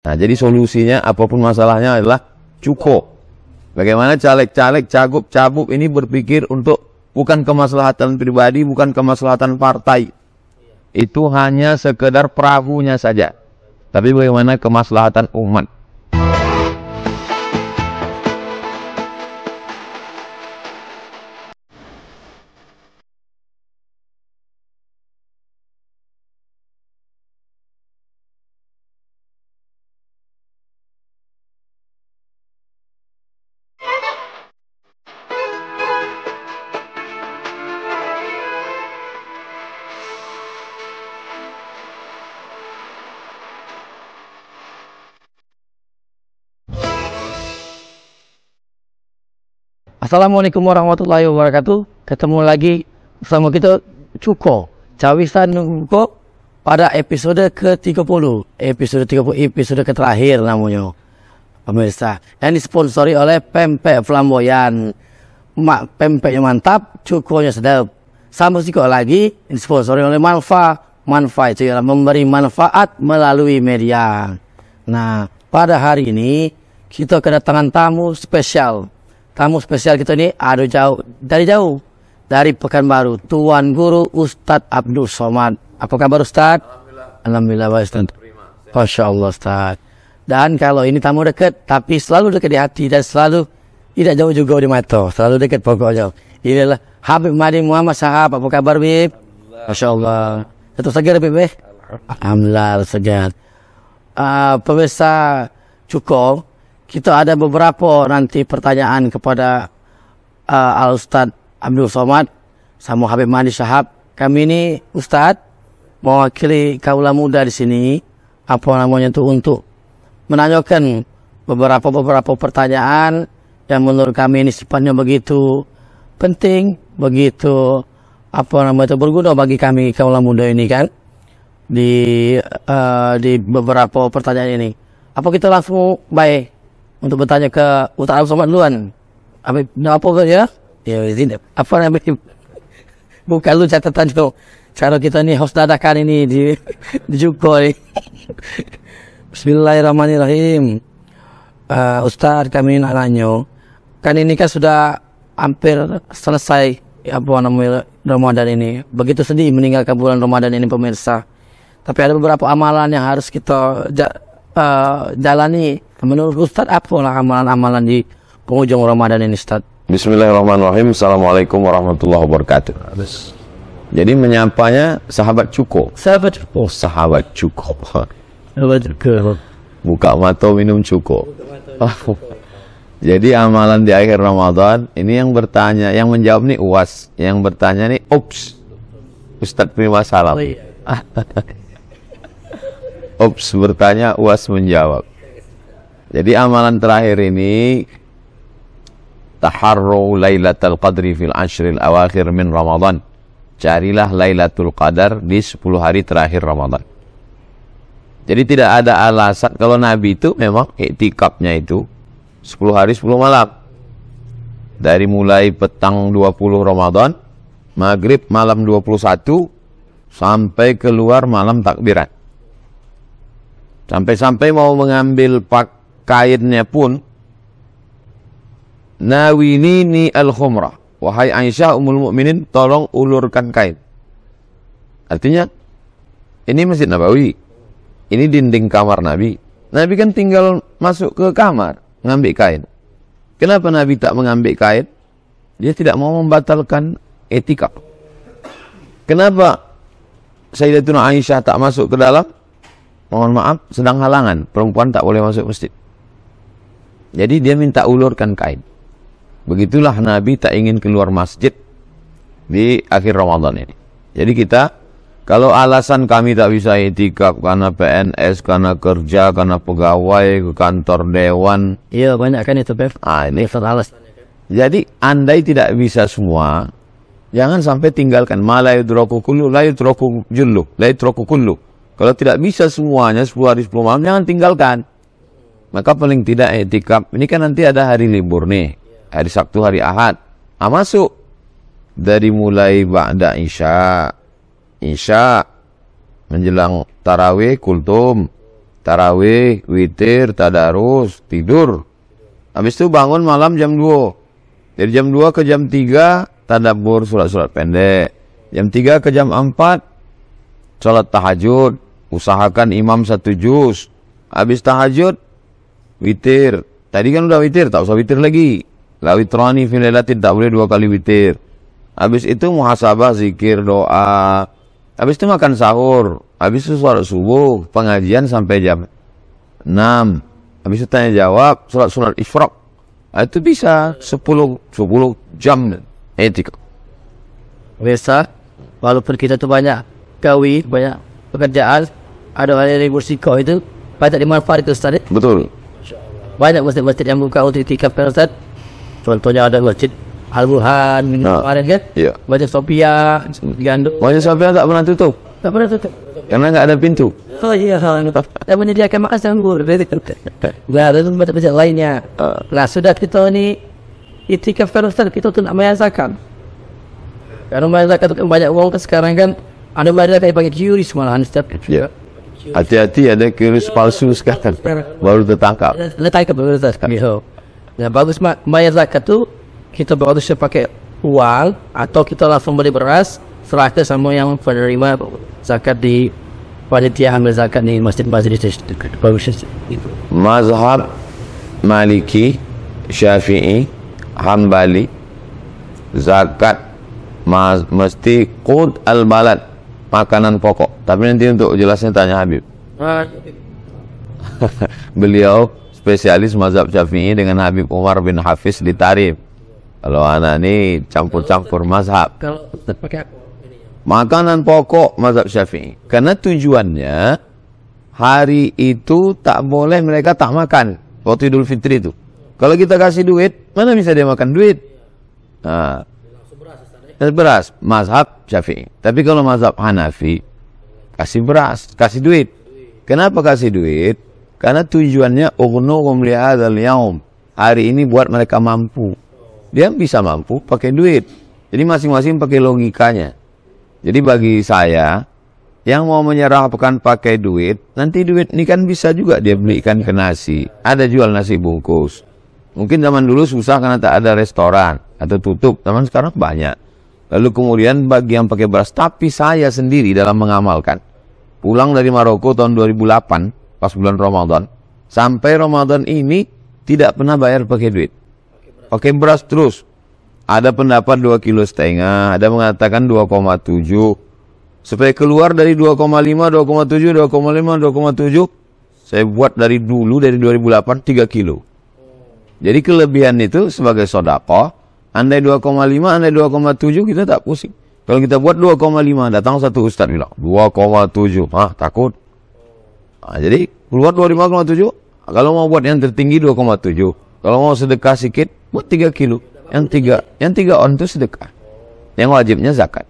Nah, jadi solusinya apapun masalahnya adalah cukup. Bagaimana caleg-caleg, cagup-cagup ini berpikir untuk bukan kemaslahatan pribadi, bukan kemaslahatan partai. Itu hanya sekedar perahunya saja. Tapi bagaimana kemaslahatan umat. Assalamualaikum warahmatullahi wabarakatuh. Ketemu lagi bersama kita Cuko Cawisan Nungko pada episode ke-30. Episode 30, episode terakhir namanya. Pemirsa, yang disponsori oleh Pempek Flamboyan. Pempeknya mantap, cukonya sedap. Sama sih kok lagi disponsori oleh Malva. Manfa itu ialah memberi manfaat melalui media. Nah, pada hari ini kita kedatangan tamu spesial. Tamu spesial kita ini ada jauh dari Pekanbaru, Tuan Guru Ustadz Abdul Somad. Apa kabar Ustadz? Alhamdulillah baik Ustadz. Masya Allah Ustadz. Dan kalau ini tamu dekat, tapi selalu dekat di hati dan selalu tidak jauh juga di mata, selalu dekat pokoknya. Inilah Habib Madi Muhammad Sahab. Apa kabar Bib? Masya Allah. Tetap segar Bib? Alhamdulillah segar. Pemirsa Cukup, kita ada beberapa nanti pertanyaan kepada Al-Ustadz Abdul Somad sama Habib Madi Syahab. Kami ini Ustadz mewakili kaula muda di sini, apa namanya itu, untuk menanyakan beberapa pertanyaan yang menurut kami ini sifatnya begitu penting, begitu apa namanya itu berguna bagi kami kaula muda ini kan. Di beberapa pertanyaan ini, apa kita langsung baik untuk bertanya ke Ustadz Abdul Somad duluan? Apa ya? Ya, ini apa namanya? Bukan lu catatan tuh. Cara kita nih host dadakan ini di Juko. Bismillahirrahmanirrahim. Ustadz, kami nak nanya. Kan ini kan sudah hampir selesai apa namanya Ramadan ini. Begitu sedih meninggalkan bulan Ramadan ini pemirsa. Tapi ada beberapa amalan yang harus kita jalani. Menurut Ustadz, apalah amalan-amalan di penghujung Ramadan ini Ustadz? Bismillahirrahmanirrahim. Assalamualaikum warahmatullahi wabarakatuh. Jadi menyapanya sahabat Cuko. Sahabat Cuko. Oh, sahabat Cuko. Sahabat Cuko. Buka mata minum Cuko. Jadi amalan di akhir Ramadan, ini yang bertanya, yang menjawab nih UAS, yang bertanya nih Ups. Ustadz terima salam. Ups bertanya, UAS menjawab. Jadi amalan terakhir ini taharru lailatul qadri fil ashril awakhir min Ramadan. Carilah Lailatul Qadar di 10 hari terakhir Ramadan. Jadi tidak ada alasan kalau Nabi itu memang iktikafnya itu 10 hari 10 malam. Dari mulai petang 20 Ramadan, maghrib malam 21 sampai keluar malam takbiran. Sampai-sampai mau mengambil kainnya pun, nawinini al-khumrah, wahai Aisyah ummul mukminin, tolong ulurkan kain. Artinya ini Masjid Nabawi, ini dinding kamar Nabi. Nabi kan tinggal masuk ke kamar ngambil kain. Kenapa Nabi tak mengambil kain? Dia tidak mau membatalkan etikaf. Kenapa Sayyidatuna Aisyah tak masuk ke dalam? Mohon maaf, sedang halangan, perempuan tak boleh masuk masjid. Jadi dia minta ulurkan kain. Begitulah Nabi tak ingin keluar masjid di akhir Ramadan ini. Jadi kita, kalau alasan kami tak bisa itikaf karena PNS, karena kerja, karena pegawai, ke kantor dewan. Iya, banyak kan itu, Beb. Ini alasan. Jadi andai tidak bisa semua, jangan sampai tinggalkan. Ma la yudraku kullu, la yudraku jullu, la yudraku kullu. Kalau tidak bisa semuanya 10 hari 10 malam, jangan tinggalkan. Maka paling tidak etikaf. Ini kan nanti ada hari libur nih. Hari Sabtu, hari Ahad. Masuk. Dari mulai ba'da Isya. Menjelang tarawih, kultum. tarawih, witir, tadarus, tidur. Habis itu bangun malam jam 2. Dari jam 2 ke jam 3 tadabbur surat-surat pendek. Jam 3 ke jam 4 salat tahajud. Usahakan imam 1 juz. Habis tahajud witir. Tadi kan udah witir, tak usah witir lagi. La witrani fil lailatin, tak boleh 2 kali witir. Habis itu muhasabah, zikir, doa. Habis itu makan sahur. Habis itu sholat subuh, pengajian sampai jam 6. Habis itu tanya jawab, sholat isyraq. Itu bisa 10 jam etika. Biasa, walaupun kita tuh banyak gawi, banyak pekerjaan, ada orang yang bersiko itu banyak dimanfaatkan Ustaz. Betul. Banyak masjid-masjid yang buka untuk itikaf kan Ustaz. Contohnya ada masjid Al-Burhan kemarin kan? Iya. Masjid Sophia, Gandum. Masjid Sophia tak pernah tutup. Tak pernah tutup. Karena nggak ada pintu. Oh iya, dan menyediakan makan sahur. Nah, ada tempat-tempat lainnya. Nah, sudah kita ni itikaf kan Ustaz, kita tu nak bayar zakat. Kalau bayar zakat tu banyak uang kan sekarang kan, ada bayar zakat pakai QRIS malahan Ustaz. Ya. Hati-hati ada QRIS palsu sekarang. Baru tertangkap. Letak baru Ustaz. Nah, bagus bayar zakat tu kita baru pakai uang atau kita langsung beli beras, serahkan sama yang penerima zakat di panitia ambil zakat di masjid-masjid itu. Mazhab Maliki, Syafi'i, Hambali, zakat mesti qut al-balad, makanan pokok. Tapi nanti untuk jelasnya tanya Habib. Beliau spesialis mazhab Syafi'i dengan Habib Umar bin Hafiz di Tarif. Kalau anak ini campur-campur mazhab. Kalau pakai Makanan pokok mazhab Syafi'i. Karena tujuannya hari itu tak boleh mereka tak makan waktu Idul Fitri itu. Kalau kita kasih duit, mana bisa dia makan duit? Nah, beras, mazhab Syafi'i. Tapi kalau mazhab Hanafi, kasih beras, kasih duit. Kenapa kasih duit? Karena tujuannya ughnuhum li hadzal yaum. Hari ini buat mereka mampu. Dia bisa mampu pakai duit. Jadi masing-masing pakai logikanya. Jadi bagi saya yang mau menyerahkan pakai duit, nanti duit ini kan bisa juga dia belikan ke nasi. Ada jual nasi bungkus. Mungkin zaman dulu susah karena tak ada restoran atau tutup. Zaman sekarang banyak. Lalu kemudian bagi yang pakai beras, tapi saya sendiri dalam mengamalkan. Pulang dari Maroko tahun 2008, pas bulan Ramadan, sampai Ramadan ini tidak pernah bayar pakai duit. Pakai beras terus. Ada pendapat 2,5 kilo, ada mengatakan 2,7. Supaya keluar dari 2,5, 2,7, 2,5, 2,7, saya buat dari dulu, dari 2008, 3 kilo. Jadi kelebihan itu sebagai sedekah, andai 2,5, andai 2,7, kita tak pusing. Kalau kita buat 2,5, datang satu ustaz bilang, 2,7, takut. Jadi keluar 25,7, kalau mau buat yang tertinggi 2,7. Kalau mau sedekah sedikit, buat 3 kilo. Yang tiga on itu sedekah. Yang wajibnya zakat.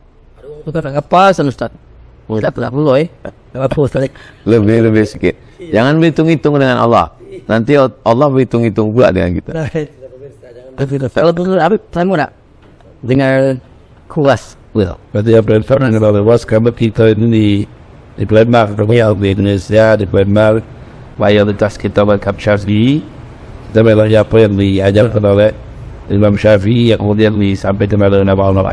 Bukan apa Ustaz? Tidak perlu Ustaz. Lebih sedikit. Jangan berhitung-hitung dengan Allah. Nanti Allah berhitung-hitung pula dengan kita. Kalau betul Habib, saya mau nak dengar kuas. Berarti apa yang pernah kita bahas kalau kita ini di Palembang, di Indonesia, di Palembang, mayoritas kita berkap Syafi'i. Kita belajar apa yang diajarkan oleh Imam Syafi'i yang kemudian disampaikan oleh Nabi Allah.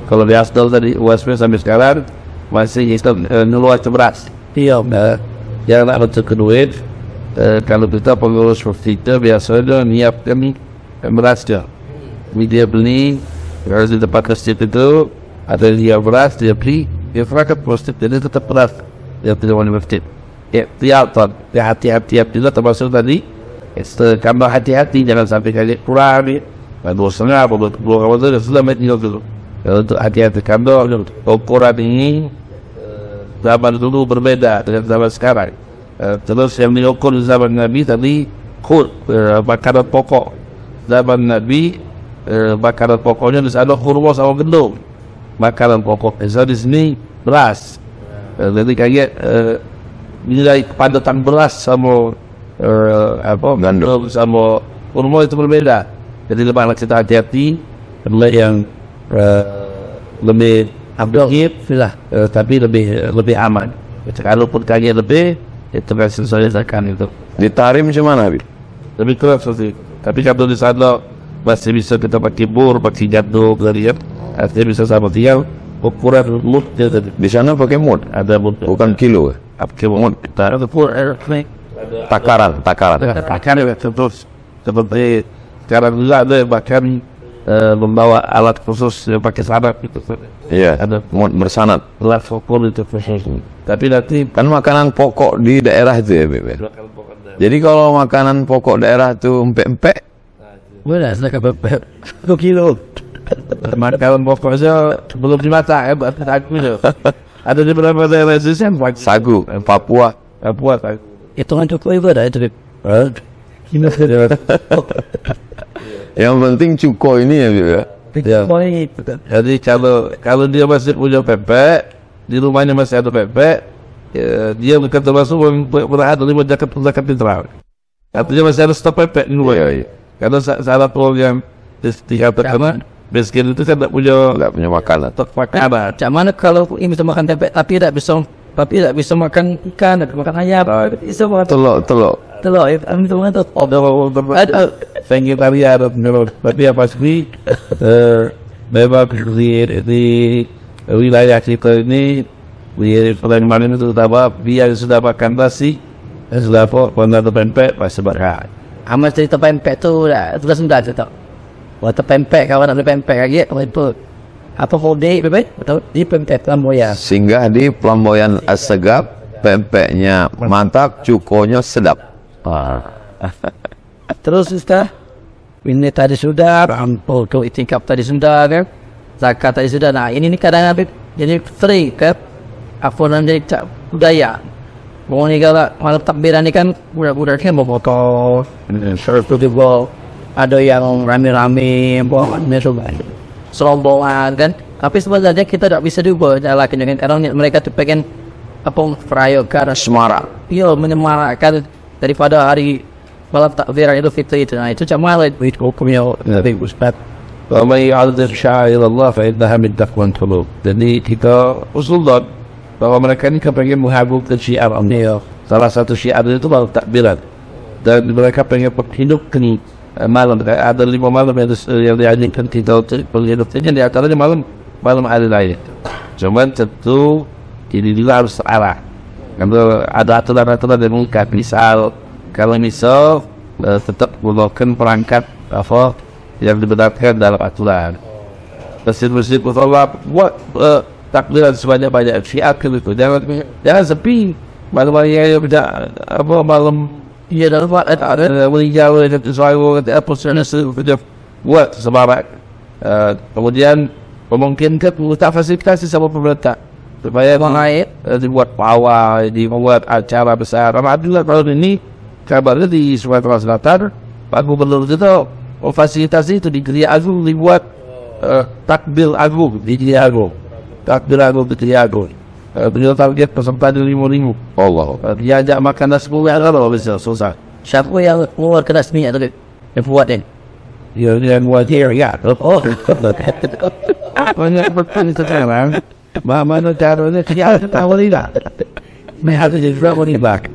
Kalau di Asdal tadi USP sampai sekarang masih Islam nuluas beras. Iya. Yang nak untuk duit, kalau kita pengurus kita biasanya nyiapkan berasnya. Dia beli harus di tempat masjid itu ada dia beras, dia beli, dia serahkan masjid, jadi tetap beras. Dia tidak mau di masjid. Ya, hati-hati juga termasuk tadi. Tambah hati-hati jangan sampai kali kurang ni. Dosanya apa buat itu sudah mati dulu. Untuk hati-hati kandor ukuran ini zaman dulu berbeda dengan zaman sekarang. Terus yang diukur zaman Nabi tadi makanan pokok. Zaman Nabi makanan pokoknya ada kurma sama gandum. Makanan pokok. Di sini beras. Jadi kayak nilai kepadatan beras sama gandum sama kurma itu berbeda. Jadi lebih kita hati-hati, yang lebih abdul, tapi lebih aman. Kalaupun kaya lebih, itu kasih saya zakat itu. Ditarim macam mana, Habib? Lebih keras sih. Tapi kalau di sana masih bisa kita pakai bor, pakai jatuh dari artinya bisa sama tiang. Ukuran mut dia tadi. Di sana pakai mut, Ada mut. bukan kilo. Pakai mut. Kita ada bor Takaran. Bahkan terus seperti sekarang juga ada yang bahkan membawa alat khusus yang pakai sanad gitu. Iya, Ada mut bersanad. alat fokus itu. Tapi nanti Kan makanan pokok di daerah itu ya, Habib. Jadi kalau makanan pokok daerah itu empek-empek, Boleh, saya kata 2 kilo. makanan pokoknya belum dimasak ya, aku itu. Ada di beberapa daerah resisten sagu, Papua. buat Hitungan cukup itu ada itu. Yang penting cuko ini ya, Habib ya. Ya. Jadi kalau dia masih punya pempek, di rumahnya masih ada pempek, ya, dia bukan termasuk berada di zakat fitrah. Artinya masih ada stok pempek di rumah. Iya. Karena salah orang yang dikatakan miskin itu kan tidak punya Nggak punya makanan. stok makanan. Macam mana kalau ini bisa makan tempe tapi tidak bisa makan ikan, tidak makan ayam, bisa makan Telok. telur, bisa makan telur. Ada. Vegetarian menurut tapi apa sih memang di wilayah kita ini di Palembang itu terutama biar sudah makan nasi sudah pernah pempek pasti berat. Amal cerita pempek tu sudah cerita. Waktu pempek kawan ada pempek lagi itu apa kode betul di pempek Lamboya. Singgah di Pelamboyan Assegaf, pempeknya mantap, cukonya sedap. Terus Ustaz, ini tadi sudah, rampul tu itikaf tadi sudah kan, zakat tadi sudah. Nah ini kadang Habib jadi free kan, apa nanti budaya. Pokoknya kalau malam takbiran ini kan budak-budaknya bawa botol, serta juga ada yang rame-rame bawa serombongan kan. Tapi sebenarnya kita tak bisa juga jalankan dengan orang mereka tu pengen apa merayakan Semarak. iya menyemarakkan daripada hari malam takbiran Idul Fitri itu. Nah itu macam mana itu hukumnya Nabi Ustaz? ومن يعظم شعائر الله فإنها من تقوى القلوب. Jadi kita usulkan bahwa mereka ini kepengen mengagungkan syiar Allah. Salah satu syiar itu malam takbiran. Dan mereka pengen menghidupkan malam. Ada 5 malam yang dianjurkan kita untuk menghidupkannya, di antaranya malam hari lain. Cuman tentu ini juga harus terarah. Karena ada aturan-aturan yang mengikat. Misal tetap melakukan perangkat apa yang dibenarkan dalam aturan. Masjid-masjid musola buat takbiran sebanyak-banyak syiar itu. Jangan sepi malam yang tidak apa malam Iya dalam ada meninggal sesuai apa sudah buat semarak. Kemudian memungkinkan kita fasilitasi sama pemerintah supaya dibuat pawai, dibuat acara besar. Alhamdulillah tahun ini kabarnya di Sumatera Selatan Pak Gubernur itu fasilitasi itu di Gria Agung dibuat takbir agung di Gria Agung, takbir agung di Gria Agung. Beliau target peserta 5.000. Allah. Dia ajak makan nasi kuning kalau bisa susah. siapa yang mengeluarkan resmi atau yang buat ni? Ya yang buat here ya. Oh, Banyak betul itu sekarang. Mana caranya dia tahu tidak? Mereka jadi berapa ni bak?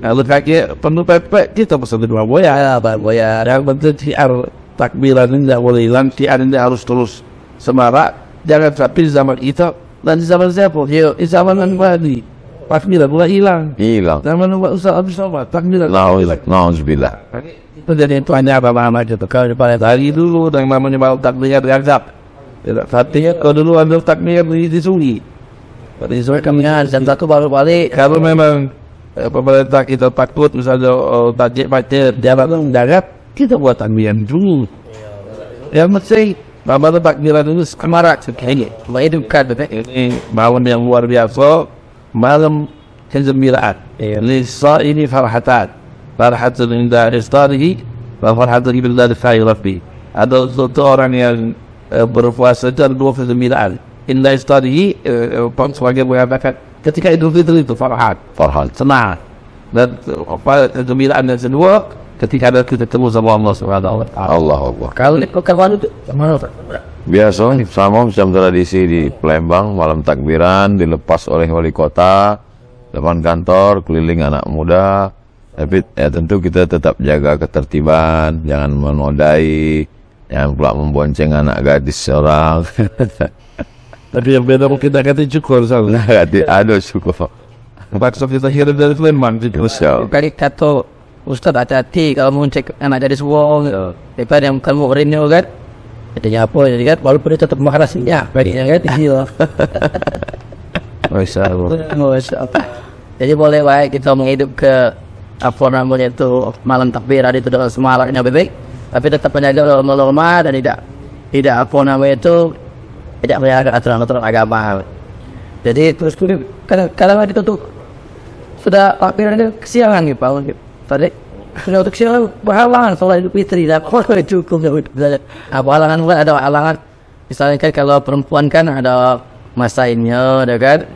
Kalau kaki penuh pepek kita pesan di Boya. Boya. Yang penting siar takbiran ini tidak boleh hilang. Siar ini harus terus semarak. Jangan sampai zaman kita dan zaman siapa? Di zaman Nabi. Takbiran mulai hilang. Zaman Ustaz Abdul Somad takbiran. Nauzubillah. Itu jadi itu hanya apa-apa aja. Kalau dari dulu yang namanya malam takbiran dianggap. Artinya kalau dulu ada takbir di sungai. Pada sore kami jam 1 baru balik. Kalau memang pemerintah kita takut misalnya tajik macet jalan darat, kita buat takbiran dulu. Yang mesti malam takbiran dulu semarak sekali. Menghidupkan betul. Ini malam yang luar biasa, malam kegembiraan. Lisa ini farhatan, farhatun indah istarihi, wa farhatun ibn Rabbi. Ada satu orang yang berpuasa itu ada 2 kegembiraan. Indah istarihi, sebagai mengatakan ketika Idul Fitri itu farhat, senang. Dan kegembiraan yang kedua ketika ada kita ketemu sama Allah Subhanahu wa taala. Allah. Kalau kawan itu mana? Biasa sama macam tradisi di Palembang malam takbiran dilepas oleh wali kota depan kantor keliling anak muda, tapi ya tentu kita tetap jaga ketertiban, jangan menodai, jangan pula membonceng anak gadis seorang. Tapi yang beda mungkin kita kata cukur salah. Aduh syukur. Paksa kita hidup dari Lembang gitu. Kali kata Ustaz hati-hati kalau mau cek anak dari semua daripada yang kamu renyo kan. Katanya apa jadi kan walaupun dia tetap maharasinya baiknya kan iya. Masya Allah. Jadi boleh baik kita menghidup ke apa namanya itu malam takbir hari itu dengan semangatnya bebek, tapi tetap menjaga norma dan tidak apa namanya itu tidak melanggar aturan-aturan agama. Jadi terus kadang-kadang itu tuh sudah takbirnya kesiangan gitu Pak. Tadi sudah untuk kesiangan berhalangan soal Idul Fitri dan cukup apa halangan bukan ada halangan misalnya kan kalau perempuan kan ada masainnya ada kan.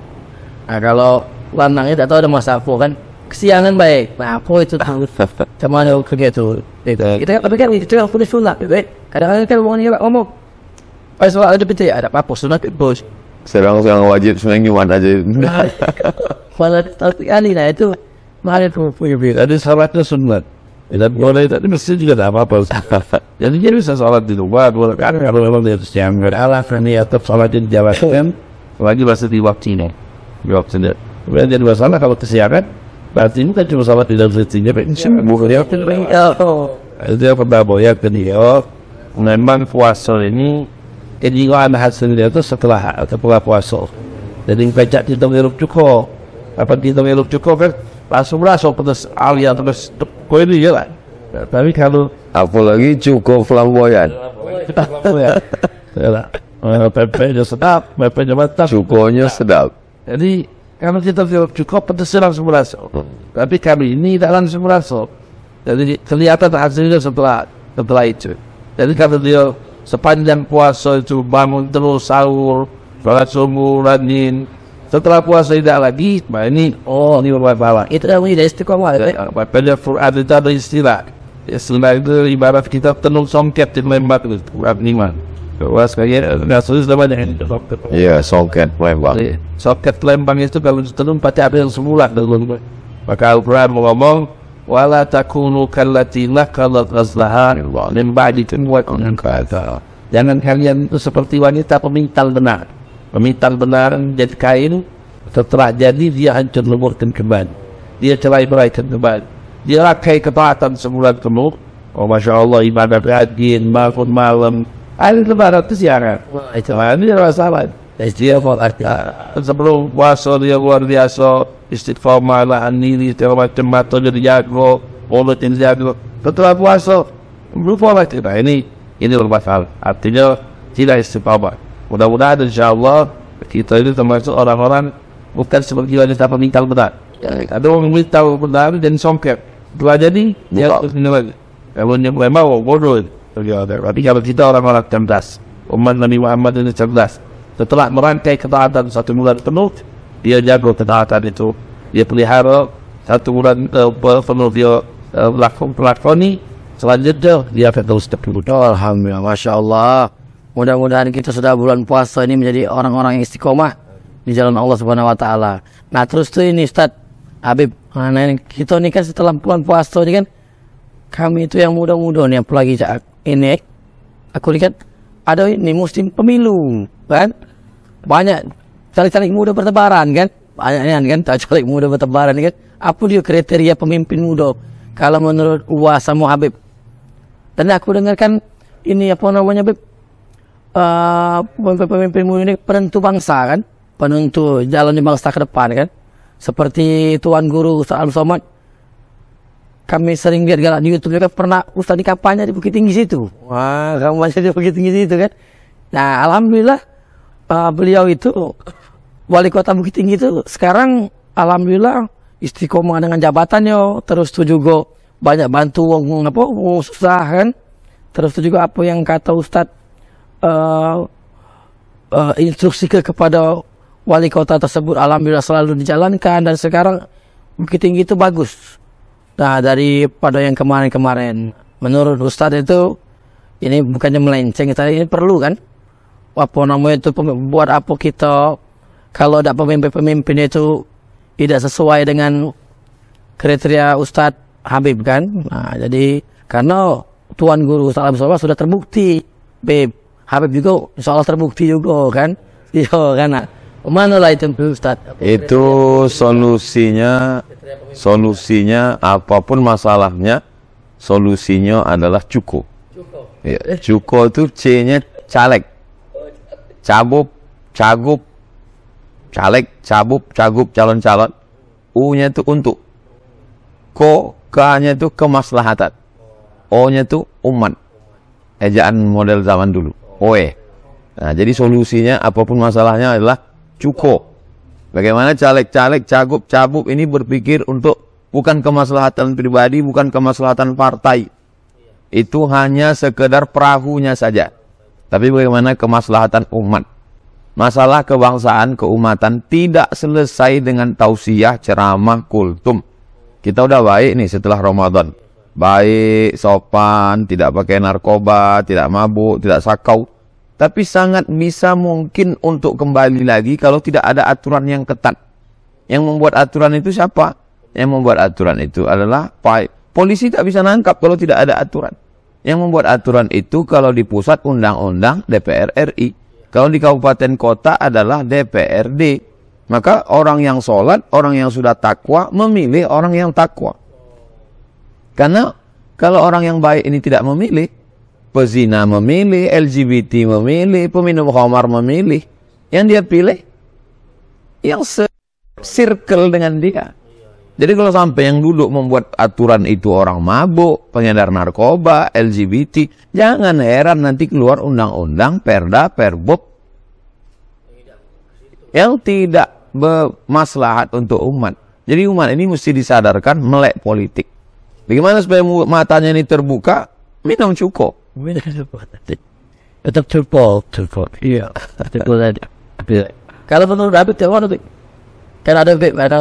Nah, kalau lanangnya tak tahu ada masa apa kan kesiangan baik. Nah, apa itu sama ada kerja itu. Kita tapi kan itu yang punya sunat baik. Kadang-kadang kan orang ni ngomong pas soal Idul Fitri ada apa sunat bos. Sedang wajib sebenarnya gimana aja. Kalau tapi kali lah itu mana tu punya Ada salatnya sunat. Dan boleh tadi mesti juga tak apa-apa. Jadi dia bisa salat di luar. Boleh kan kalau memang dia yang beralasan ni atau salat di jawatan lagi masih di waktunya. Waktunya. Kemudian jadi masalah kalau kesiangan. Berarti bukan cuma salat di dalam setinya. Bukan dia. Itu yang pertama yang kedua. Memang puasa ini kejiwaan hasil dia itu setelah puasa. Jadi pecah di dalam hidup cukup. Apa di dalam hidup cukup kan langsung merasa pedas alia terus kau ini je lah. Tapi kalau Apalagi cukup flamboyan. pepenya sedap, pepenya mantap. Cukonya sedap. Jadi kalau kita cukup pedasnya langsung merasa. Tapi kami ini tak langsung merasa. Jadi kelihatan hasilnya setelah itu. Jadi kalau dia sepanjang puasa itu bangun terus sahur, sholat subuh, rajin. Setelah puasa tidak lagi, ini berpahala. itu namanya istiqomah. Pada Quran itu ada istilah. Istilah itu ibarat kita tenung songket di lembah itu. Quran iman. Was kayak Rasul namanya. Iya, songket Lembang. Songket lembang itu kalau tenung pasti ada yang semula dulu. Maka Al-Quran ngomong, wala takunu kallati naqadat ghazlaha min ba'di quwwatin ankatha. Jangan kalian itu seperti wanita pemintal benar. Pemintal benar jadi kain, setelah jadi dia hancur leburkan kembali. Dia cerai-beraikan kembali. Dia rakai ketaatan sebulan penuh. Oh Masya Allah, ibadah rajin, bangun malam. Ada lebaran itu siaran. Itu ini masalah. Dia sebelum puasa dia luar biasa, istiqomah, lahan diri, segala macam mata jadi jago, mulut ini jago. Setelah puasa, lupa lagi. Nah ini bermasalah. Artinya tidak istiqomah. Mudah-mudahan insyaAllah kita ini termasuk orang-orang bukan seperti wanita pemintal benar. Ada orang pemintal benar dan songket. Setelah jadi, dia terus lagi. Kalau yang memang bodoh. Tapi kalau kita orang-orang cerdas, umat Nabi Muhammad ini cerdas. Setelah merangkai ketaatan 1 bulan penuh, dia jago ketaatan itu. Dia pelihara 1 bulan penuh dia lakoni. Selanjutnya dia akan terus terpilih. Alhamdulillah, Masya Allah. Mudah-mudahan kita sudah bulan puasa ini menjadi orang-orang yang istiqomah di jalan Allah Subhanahu Wa Taala. Nah terus tuh ini Ustaz Habib, nah kita ini kan setelah bulan puasa ini kan kami itu yang muda-muda nih, apalagi ini aku lihat ada ini musim pemilu kan, banyak caleg-caleg muda bertebaran kan, banyak kan caleg muda bertebaran kan. Apa dia kriteria pemimpin muda kalau menurut UAS sama Habib? Dan aku dengarkan ini apa namanya Habib? Pemimpin muda ini penentu bangsa kan, penentu jalan di bangsa ke depan kan, seperti Tuan Guru Ustaz Al-Somad. Kami sering lihat galak di YouTube kan, pernah Ustaz di kampanye di Bukit Tinggi situ. Wah, kampanye di Bukit Tinggi situ kan. Nah, alhamdulillah beliau itu wali kota Bukit Tinggi itu sekarang alhamdulillah istiqomah dengan jabatannya, terus itu juga banyak bantu wong susah kan. Terus itu juga apa yang kata Ustaz instruksi kepada wali kota tersebut alhamdulillah selalu dijalankan dan sekarang Bukit Tinggi itu bagus. Nah daripada yang kemarin-kemarin menurut Ustadz itu ini bukannya melenceng, ini perlu kan apa namanya itu buat apa kita kalau ada pemimpin-pemimpin itu tidak sesuai dengan kriteria Ustadz Habib kan. Nah, jadi karena Tuan Guru Ustadz Habib Soleh sudah terbukti, Beb. Habib juga insya Allah terbukti juga kan. Iya kan. Nah, mana lah itu Ustadz? Itu solusinya apapun masalahnya, solusinya adalah cukup. Ya, cukup itu C-nya caleg. Cagup, caleg, cagup, calon-calon. U-nya itu untuk. K-nya itu kemaslahatan. O-nya itu umat. Ejaan model zaman dulu. OE. Nah, jadi solusinya apapun masalahnya adalah cukup. Bagaimana caleg-caleg, cagup ini berpikir untuk bukan kemaslahatan pribadi, bukan kemaslahatan partai. Itu hanya sekedar perahunya saja. Tapi bagaimana kemaslahatan umat? Masalah kebangsaan, keumatan tidak selesai dengan tausiah, ceramah, kultum. Kita udah baik nih setelah Ramadan. Baik, sopan, tidak pakai narkoba, tidak mabuk, tidak sakau. Tapi sangat bisa mungkin untuk kembali lagi kalau tidak ada aturan yang ketat. Yang membuat aturan itu siapa? Yang membuat aturan itu adalah polisi tak bisa nangkap kalau tidak ada aturan. Yang membuat aturan itu kalau di pusat undang-undang DPR RI. Kalau di kabupaten kota adalah DPRD. Maka orang yang sholat, orang yang sudah takwa memilih orang yang takwa. Karena kalau orang yang baik ini tidak memilih, pezina memilih, LGBT memilih, peminum khamar memilih, yang dia pilih yang circle dengan dia. Jadi kalau sampai yang dulu membuat aturan itu orang mabuk, pengedar narkoba, LGBT, jangan heran nanti keluar undang-undang, perda, perbob yang tidak bermaslahat untuk umat. Jadi umat ini mesti disadarkan melek politik. Bagaimana supaya matanya ini terbuka? Minum cukup. Tetap cukup. Iya. Kalau menurut Habib, kan ada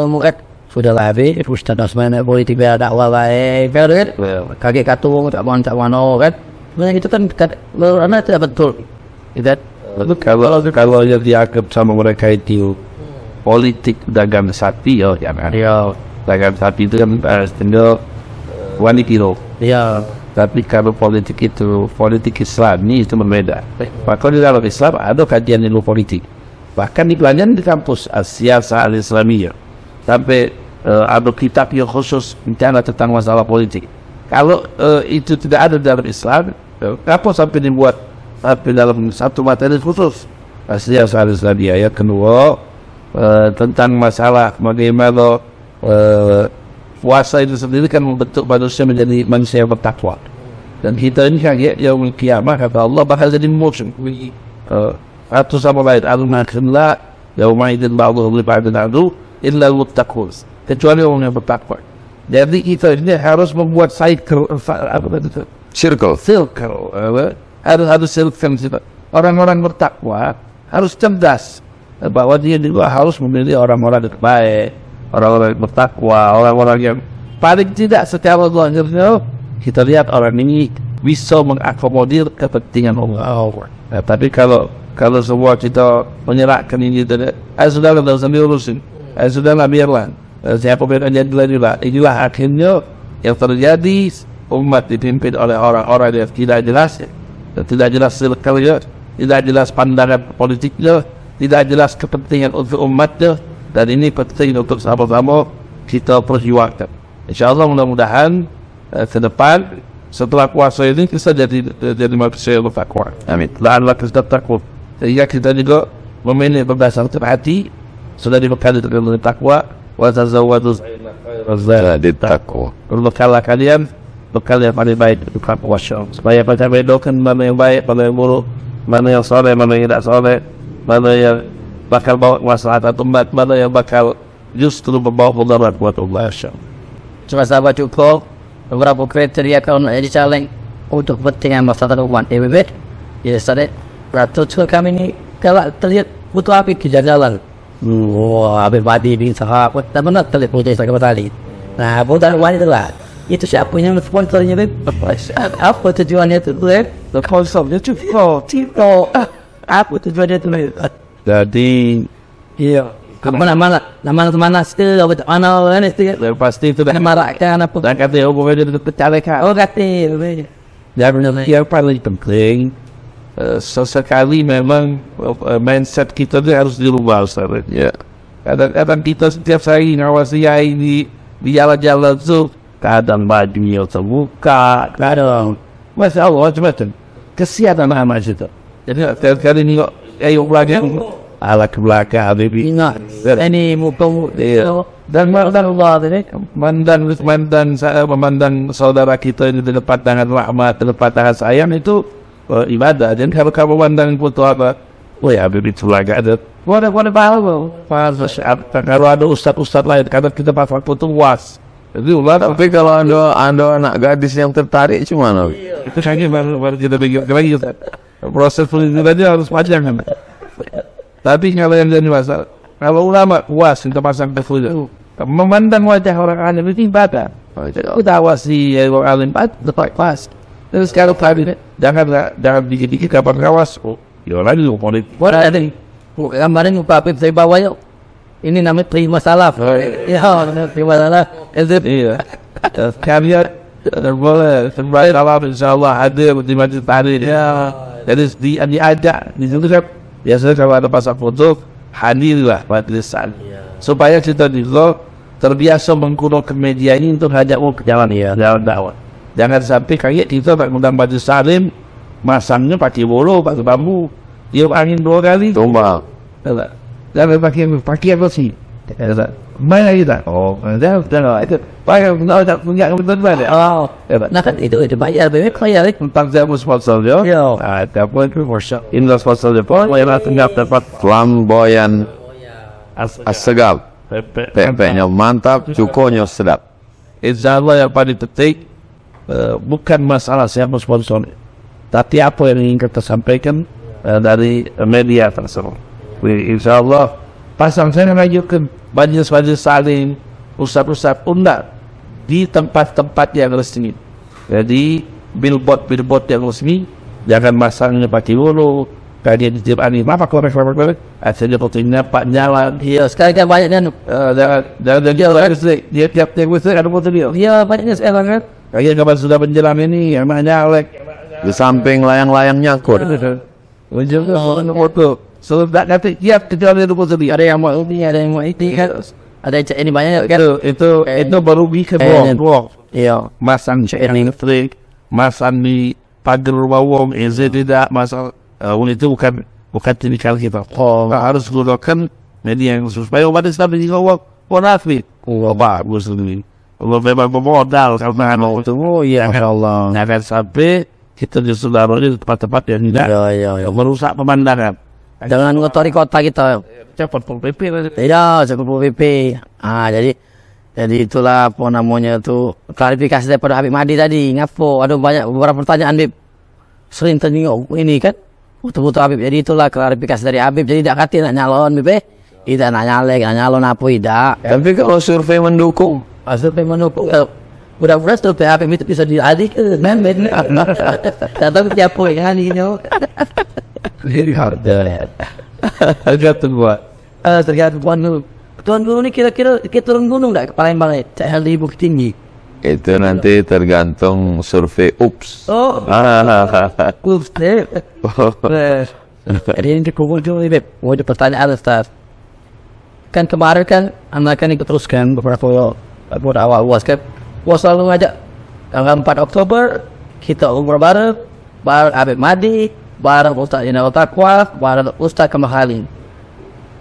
murid sudah Habib, Ustaz Osman politik biar dakwah baik, kan? Kaki katung, tak mana kan? Sebenarnya itu kan menurut anda tidak betul, tidak? Kalau yang dianggap sama mereka itu politik dagang sapi, ya jangan. Iya. Dagang sapi itu kan tinggal wanita. Iya. Tapi kalau politik Islam ini itu berbeda. Maka di dalam Islam ada kajian ilmu politik. Bahkan dipelajari di kampus As-Siyasah Al-Islamiyah. Sampai ada kitab yang khusus bicara tentang masalah politik. Kalau itu tidak ada dalam Islam, apa sampai dibuat sampai dalam satu materi khusus As-Siyasah Al-Islamiyah. Yang kedua tentang masalah bagaimana puasa itu sendiri kan membentuk manusia menjadi manusia yang bertakwa. Dan kita ini kan yaumul qiyamah kata Allah bakal jadi musuh. Atau sama lain al-makhilla yaumaidin ba'dhum li ba'din adu illa al-muttaqun. Kecuali orang yang bertakwa. Jadi kita ini harus membuat circle. Harus circle. Orang-orang bertakwa harus cerdas bahwa dia juga harus memilih orang-orang yang baik, orang-orang yang bertakwa, orang-orang yang paling tidak secara zahirnya kita lihat orang ini bisa mengakomodir kepentingan Allah. Nah, tapi kalau semua kita menyerahkan ini, sudahlah tidak usah diurusin, sudahlah biarlah, siapa pun yang jadi inilah akhirnya yang terjadi. Umat dipimpin oleh orang-orang yang tidak jelas circle-nya, tidak jelas pandangan politiknya, tidak jelas kepentingan untuk umatnya. Dan ini penting untuk sama-sama kita perjuangkan. InsyaAllah mudah-mudahan ke depan setelah puasa ini kita jadi manusia yang bertakwa. Amin. La'alla kita takwa. Sehingga kita juga memilih berdasarkan hati sudah dibekali dengan takwa. Wa tazawwadu Jadi takwa. Berbekalah kalian bekal yang paling baik untuk takwa, supaya kita bedakan mana yang baik, mana yang buruk, mana yang soleh, mana yang tidak soleh, mana yang bakal bawa maslahat umat, mana yang bakal justru membawa mudarat buat umat. Cuma sahabat cukup beberapa kriteria kalau nak jadi caleg untuk kepentingan masyarakat umat EBB. Ya Ustaz, tujuan kami ini kalau terlihat butuh api kejar jalan. Wah, Habib Badi bin sahabat, tak benar terlihat butuh sahabat tadi. Nah, bukan wanita lah. Itu siapa yang sponsornya, Beb? Apa tujuannya itu, Beb? Konsumnya cukup. Apa tujuannya itu, Beb? Jadi Iya. Mana itu mana kan itu Dan pasti itu dah marakkan apa. dan kata hubungan dia pecahkan. Oh kata. Dan yang paling penting sesekali memang mindset kita tu harus dirubah, Ustaz. Ya. Kadang-kadang kita setiap hari ngawasi ai di jalan-jalan tu kadang bajunya terbuka, kadang Masya Allah macam-macam. Kesian anak-anak situ. Jadi setiap kali ni kok ayo belakang ala ke belakang habis Ingat. Ini muka. dan Allah ini memandang saudara kita ini di depan tangan rahmat, di depan tangan sayang itu ibadah. Dan kalau kamu memandang foto apa, oh ya habis itu lagi ada. Boleh tahu. Kalau ada ustaz-ustaz lain, kadang kita pasang foto was. Jadi Tapi kalau anda anak gadis yang tertarik cuma itu kayaknya baru kita begini lagi Ustaz. Proses penelitiannya harus panjang kan. Tapi kalau yang jadi masalah, kalau ulama puas kita pasang foto, memandang wajah orang alim itu ibadah. Kita awasi orang alim tepat pas. Terus kalau tadi jangan dikit-dikit kapan kawas. Oh, ya lagi lu politik. Boleh ada. Gambaran muka Habib saya bawa yuk. Ini namanya terima salah. Ya, terima salah. Iya. Kalian boleh terbaik Allah insyaallah hadir di majlis tahrir. Ya. Jadi diajak di situ kan biasanya kalau ada pasang foto hadirlah majlisan. Supaya kita juga terbiasa menggunakan media ini untuk ajak ke jalan jalan dakwah. Jangan sampai kayak kita tak ngundang majlis salim masangnya pakai bolo, pakai bambu, tiup angin 2 kali. tumbang. Jangan pakai apa sih? Mana kita? Oh, dah itu. Pakai tak punya kebetulan ada. Oh, nah kan itu bayar bebek bayar. Tentang saya sponsor dia. Ya. Ada pun itu workshop. Ini sponsor dia pun. Yang tengah dapat Flamboyan segap. Pepeknya mantap, cukonya sedap. Insyaallah yang paling penting bukan masalah siapa sponsor, tapi apa yang ingin kita sampaikan dari media tersebut. Insyaallah pasang saya mengajukan majlis-majlis saling ustaz-ustaz undang di tempat-tempat yang resmi. Jadi billboard yang resmi jangan masangnya pakai bulu. Kalian di tiap ani apa korek asalnya fotonya Pak jalan. Iya, sekarang kan banyak kan. Dia tiap ada foto dia. Iya, banyaknya sekarang kan. Kalian kapan sudah menjelang ini yang nyalek Di samping layang-layang nyangkut. Ujung foto. So tak kata tiap kita ada foto dia. Ada yang mau ini, ada yang mau ini kan. Ada yang ini banyak kan. Itu baru bikin blog. Iya. Masang elektrik, masang di pagar rumah wong, tidak masalah. Itu bukan tipikal kita. Harus gunakan media yang supaya umat Islam juga wafid. Bagus ini. Kalau memang memodal karena itu, oh iya Allah. Jangan sampai kita justru taruh di tempat-tempat yang tidak merusak pemandangan. Jangan ngotori kota kita. Cepat Pol PP. Tidak, cukup Pol PP. Jadi itulah apa namanya itu klarifikasi daripada Habib Mahdi tadi. Ngapo? Ada banyak beberapa pertanyaan Habib. Sering tengok ini kan. Betul-betul Habib. Jadi itulah klarifikasi dari Habib. Jadi tidak kata nak nyalon Habib. Tidak nak nyalon apa tidak. Tapi kalau survei mendukung, Survei mendukung. Mudah-mudahan survei Habib itu bisa diadik ke member. Tapi siapa yang ini? Very hard. Tergantung buat. Tergantung Tuan Guru ini kira-kira kita turun gunung tak ke Palembang ni? Cak di Bukit Tinggi. itu nanti tergantung survei UPS. Oh. Ups, Jadi ini cukup ni Beb. Mau ada pertanyaan Ustaz. Kan kemarin kan anda kan ikut teruskan beberapa awal UAS kan. UAS selalu ngajak tanggal 4 Oktober kita umrah bareng Habib Mahdi, bareng Ustaz Inal Taqwa, bareng Ustaz Kamal Halim.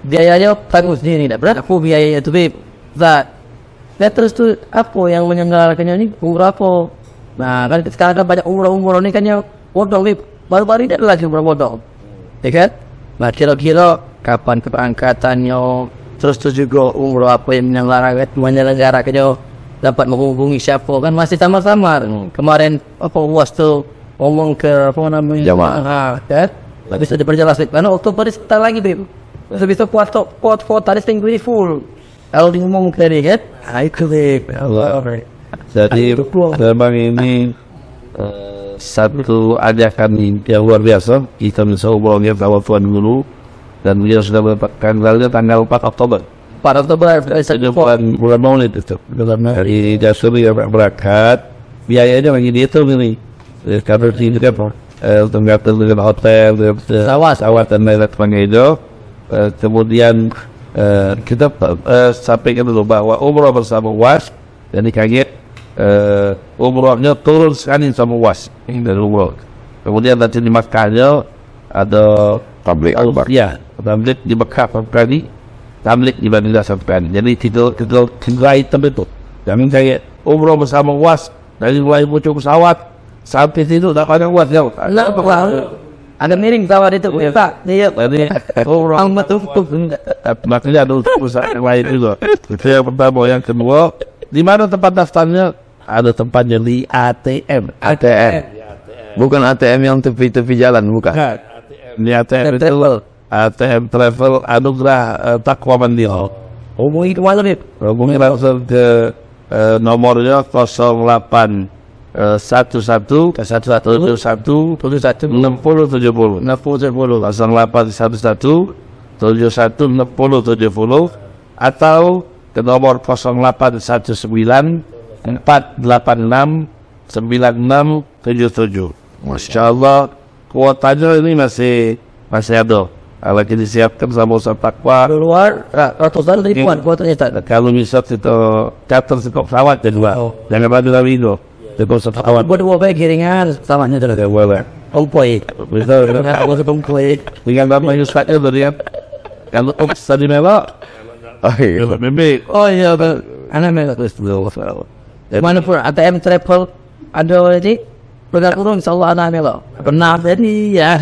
Biayanya tanggung sendiri, tak berat aku biayanya tu Beb. Terus tu apa yang menyelenggarakannya ni umrah apa? Nah kan sekarang kan banyak umrah ni kan yang bodong Beb. Baru-baru ini ada lagi umrah bodong. Ya kan? Nah kira-kira kapan keberangkatannya? Terus tu juga umrah apa yang menyelenggarakannya dapat menghubungi siapa kan masih sama-sama. Kemarin apa UAS tu ngomong ke apa namanya jamaah kan? Bisa diperjelas karena Oktober ini sebentar lagi Beb. Bisa kuat tadi tinggi full. Kalau diomong ke dia kan? Itu Beb. Jadi memang ini satu ajakan yang luar biasa. Kita mencoba tahu Tuan Guru dan beliau sudah mendapatkan gelarnya tanggal 4 Oktober. Pada Oktober Bulan Maulid itu. Dari Jasuri berangkat, biayanya bagi dia itu ini. Karena ini kan untuk ngatur dengan hotel, pesawat dan lain sebagainya itu. Kemudian kita sampaikan dulu bahwa umroh bersama UAS, dan kaget umrohnya turun sekali sama UAS dari umroh. Kemudian nanti di Makkahnya ada Tablik akbar. Ya, tablik di Mekah kali, tablik di Madinah sampai. Jadi tiga item itu. Kami kayak umroh bersama UAS dari mulai muncul pesawat sampai situ tak ada UAS jauh. ada miring tawar itu Pak. Iya. Jadi umroh betul. makanya ada perusahaan yang lain juga. Itu yang pertama. Yang kedua, di mana tempat daftarnya? Ada tempatnya di ATM. ATM. Bukan ATM yang tepi-tepi jalan, bukan. Di ATM itu ATM Travel Anugerah Taqwa Mandiri. Hubungi ke mana nih? Hubungi langsung ke nomornya 08 11 71 60 70 08 11 71 60 70 atau ke nomor 0819 486 9677. Masya Allah, kuotanya ini masih ada. Kalau kita siapkan sama Ustaz Taqwa Luar ratusan ribuan kuotanya tak. kalau bisa kita catat sekop pesawat juga. Jangan pada lagi itu. Sekop pesawat. Buat baik kiringan samanya tu. Ya boleh. Ompoi. Bisa. Aku ompoi. Dengan Bapak Yusufnya berian. Kalau tadi melak. Oh iya. Memang. Oh iya, anak mereka mana pun ATM Travel ada ini produk turun insyaallah anak mereka pernah jadi ya.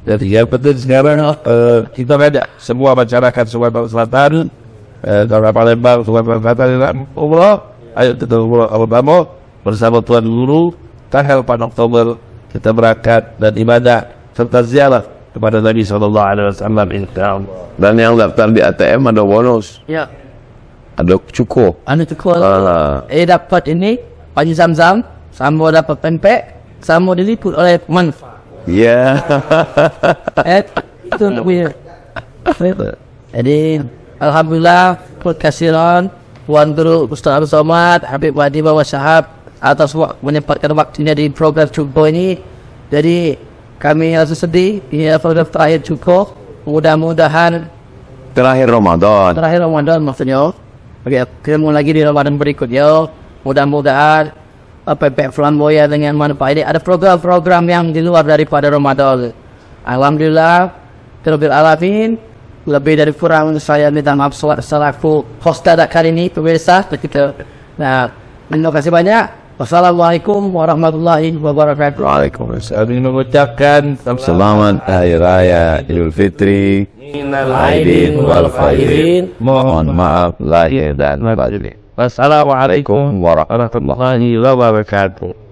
Jadi yang penting sekarang kita ada semua masyarakat Sumatera Selatan, dari Palembang, Sumatera Selatan, umroh, ayo kita umroh Alabama bersama Tuan Guru tanggal 4 Oktober kita berangkat dan ibadah serta ziarah kepada Nabi SAW. Dan yang daftar di ATM ada bonus, Ya, ada cukup. anu cukup. Alah. Dapat ini Haji Zamzam, sama dapat pempek, sama diliput oleh manfaat. Ya. Itu punya. Jadi alhamdulillah kasiran Tuan Guru Ustaz Abdul Somad, Habib Wadi Bawa Syahab atas menyempatkan waktunya di program Cukup ini. Jadi kami rasa sedih ya program terakhir Cukup. Mudah-mudahan Terakhir Ramadan. terakhir Ramadan maksudnya. Oke, ketemu lagi di Ramadan berikutnya. Mudah-mudahan PPK Flamboya dengan manfaat ini ada program-program yang di luar daripada Ramadan. Alhamdulillah, terlebih alamin, lebih dari kurang saya minta maaf selaku host dadak kali ini pemirsa kita. Nah, terima kasih banyak. Wassalamualaikum warahmatullahi wabarakatuh. Waalaikumsalam. Kami mengucapkan Selamat Hari Raya Idul Fitri. Aidin wal faizin. Mohon maaf lahir dan batin. Wassalamualaikum warahmatullahi wabarakatuh.